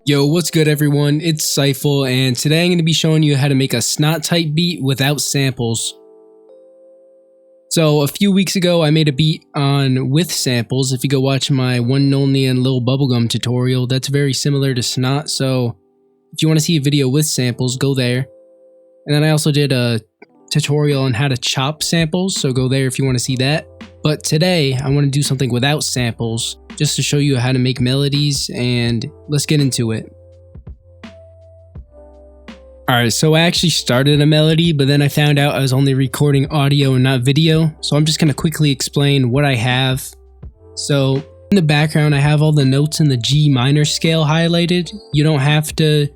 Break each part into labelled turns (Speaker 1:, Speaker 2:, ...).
Speaker 1: Yo, what's good everyone? It's Cyfal, and today I'm going to be showing you how to make a snot type beat without samples. So a few weeks ago I made a beat on with samples. If you go watch my one and only and lilbubblegum tutorial, that's very similar to snot. So if you want to see a video with samples, go there. And then I also did a tutorial on how to chop samples, so go there if you want to see that. But today I want to do something without samples, just to show you how to make melodies, and let's get into it. Alright, so I actually started a melody, but then I found out I was only recording audio and not video, so I'm just going to quickly explain what I have. So in the background I have all the notes in the G minor scale highlighted. You don't have to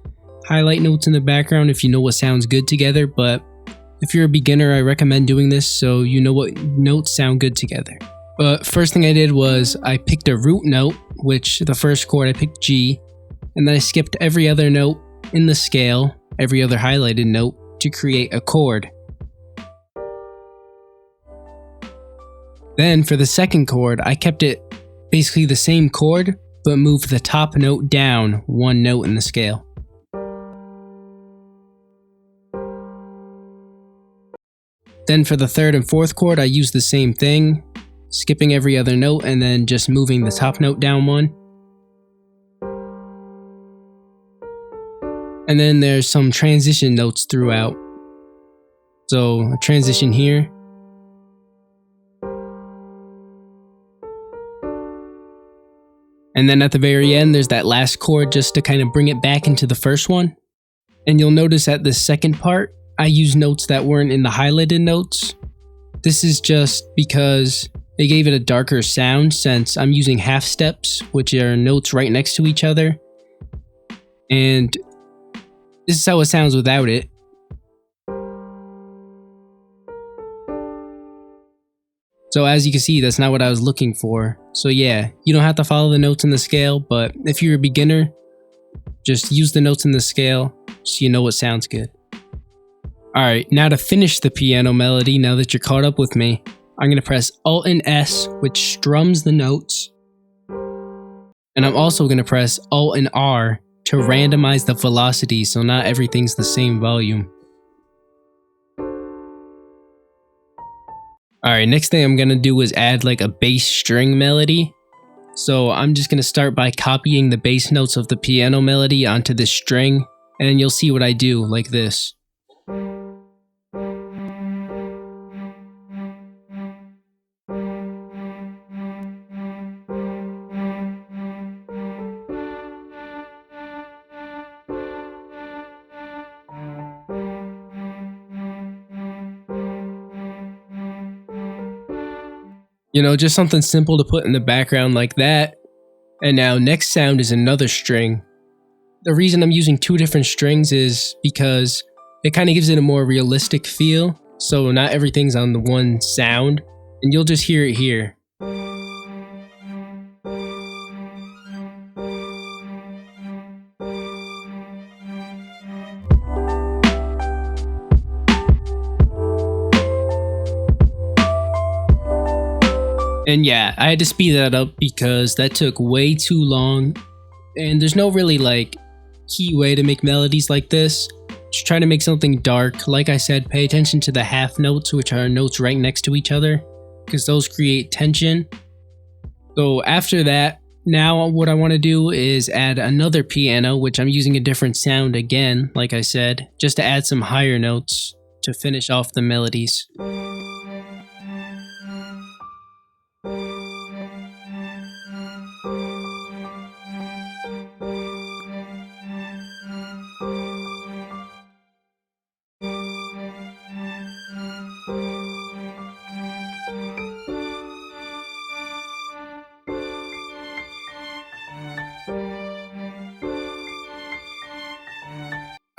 Speaker 1: highlight notes in the background if you know what sounds good together, but if you're a beginner I recommend doing this so you know what notes sound good together. But first thing I did was I picked a root note, which the first chord I picked G, and then I skipped every other note in the scale, every other highlighted note, to create a chord. Then for the second chord, I kept it basically the same chord, but moved the top note down one note in the scale. Then for the third and fourth chord, I used the same thing, skipping every other note and then just moving the top note down one. And then there's some transition notes throughout. So a transition here. And then at the very end, there's that last chord just to kind of bring it back into the first one. And you'll notice at the second part, I use notes that weren't in the highlighted notes. This is just because it gave it a darker sound since I'm using half steps, which are notes right next to each other. And this is how it sounds without it. So as you can see, that's not what I was looking for. So yeah, you don't have to follow the notes in the scale, but if you're a beginner, just use the notes in the scale so you know what sounds good. Alright, now to finish the piano melody, now that you're caught up with me, I'm going to press Alt and S, which strums the notes. And I'm also going to press Alt and R to randomize the velocity so not everything's the same volume. Alright, next thing I'm going to do is add like a bass string melody. So I'm just going to start by copying the bass notes of the piano melody onto this string, and you'll see what I do like this. You know, just something simple to put in the background like that. And now next sound is another string. The reason I'm using two different strings is because it kind of gives it a more realistic feel. So not everything's on the one sound, and you'll just hear it here. And yeah, I had to speed that up because that took way too long, and there's no really like key way to make melodies like this. Just try to make something dark. Like I said, pay attention to the half notes, which are notes right next to each other, because those create tension. So after that, now what I want to do is add another piano, which I'm using a different sound again, like I said, just to add some higher notes to finish off the melodies.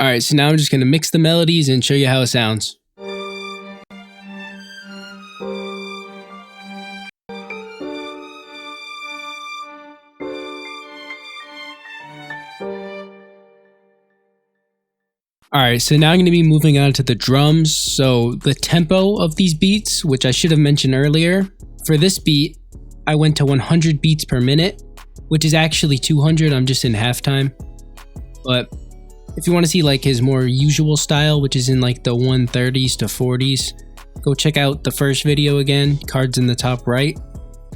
Speaker 1: Alright, so now I'm just going to mix the melodies and show you how it sounds. Alright, so now I'm going to be moving on to the drums. So the tempo of these beats, which I should have mentioned earlier, for this beat, I went to 100 beats per minute, which is actually 200, I'm just in halftime. But if you want to see like his more usual style, which is in like the 130s to 40s, go check out the first video again, cards in the top right.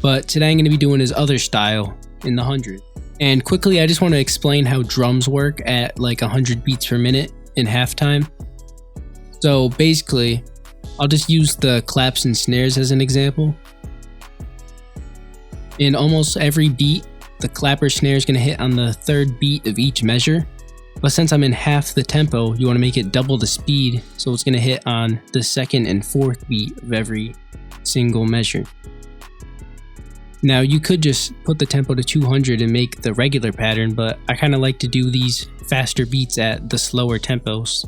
Speaker 1: But today I'm going to be doing his other style in the 100. And quickly, I just want to explain how drums work at like 100 beats per minute in halftime. So basically, I'll just use the claps and snares as an example. In almost every beat, the clap or snare is going to hit on the third beat of each measure. But since I'm in half the tempo, you want to make it double the speed, so it's going to hit on the second and fourth beat of every single measure. Now you could just put the tempo to 200 and make the regular pattern, but I kind of like to do these faster beats at the slower tempos.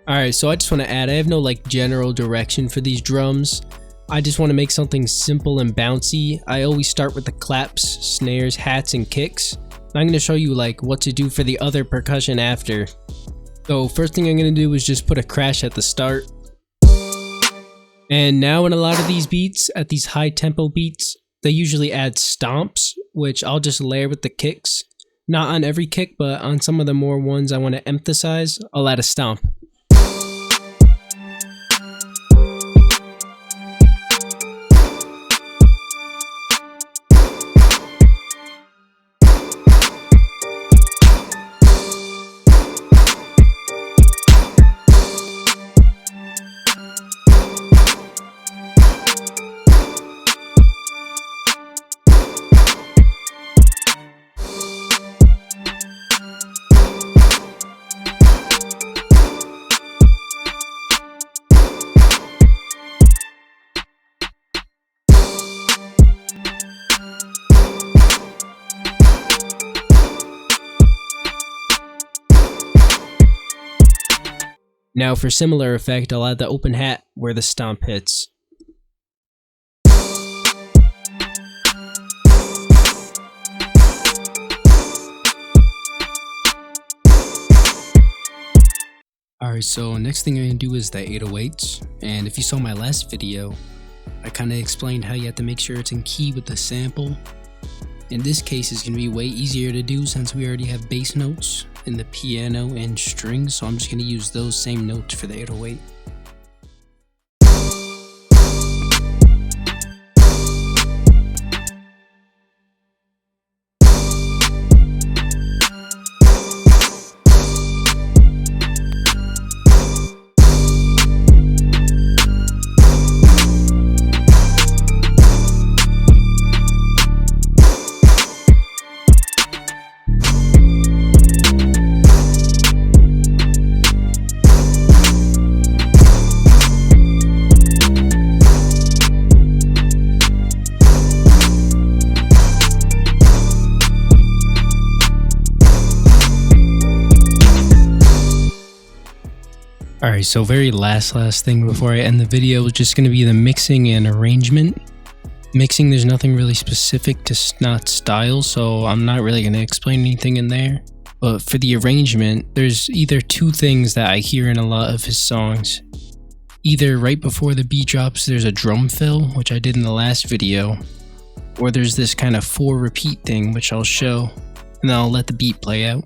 Speaker 1: Alright, so I just want to add, I have no like general direction for these drums. I just want to make something simple and bouncy. I always start with the claps, snares, hats, and kicks. I'm going to show you like what to do for the other percussion after. So first thing I'm going to do is just put a crash at the start. And now in a lot of these beats, at these high tempo beats, they usually add stomps, which I'll just layer with the kicks. Not on every kick, but on some of the more ones I want to emphasize, I'll add a stomp. Now for similar effect, I'll add the open hat where the stomp hits. Alright, so next thing I'm going to do is the 808s, and if you saw my last video, I kind of explained how you have to make sure it's in key with the sample. In this case, it's going to be way easier to do since we already have bass notes in the piano and strings, so I'm just going to use those same notes for the 808. Alright, so very last thing before I end the video is just going to be the mixing and arrangement. Mixing, there's nothing really specific to Snot style, so I'm not really going to explain anything in there. But for the arrangement, there's either two things that I hear in a lot of his songs. Either right before the beat drops there's a drum fill, which I did in the last video, or there's this kind of 4 repeat thing which I'll show, and then I'll let the beat play out.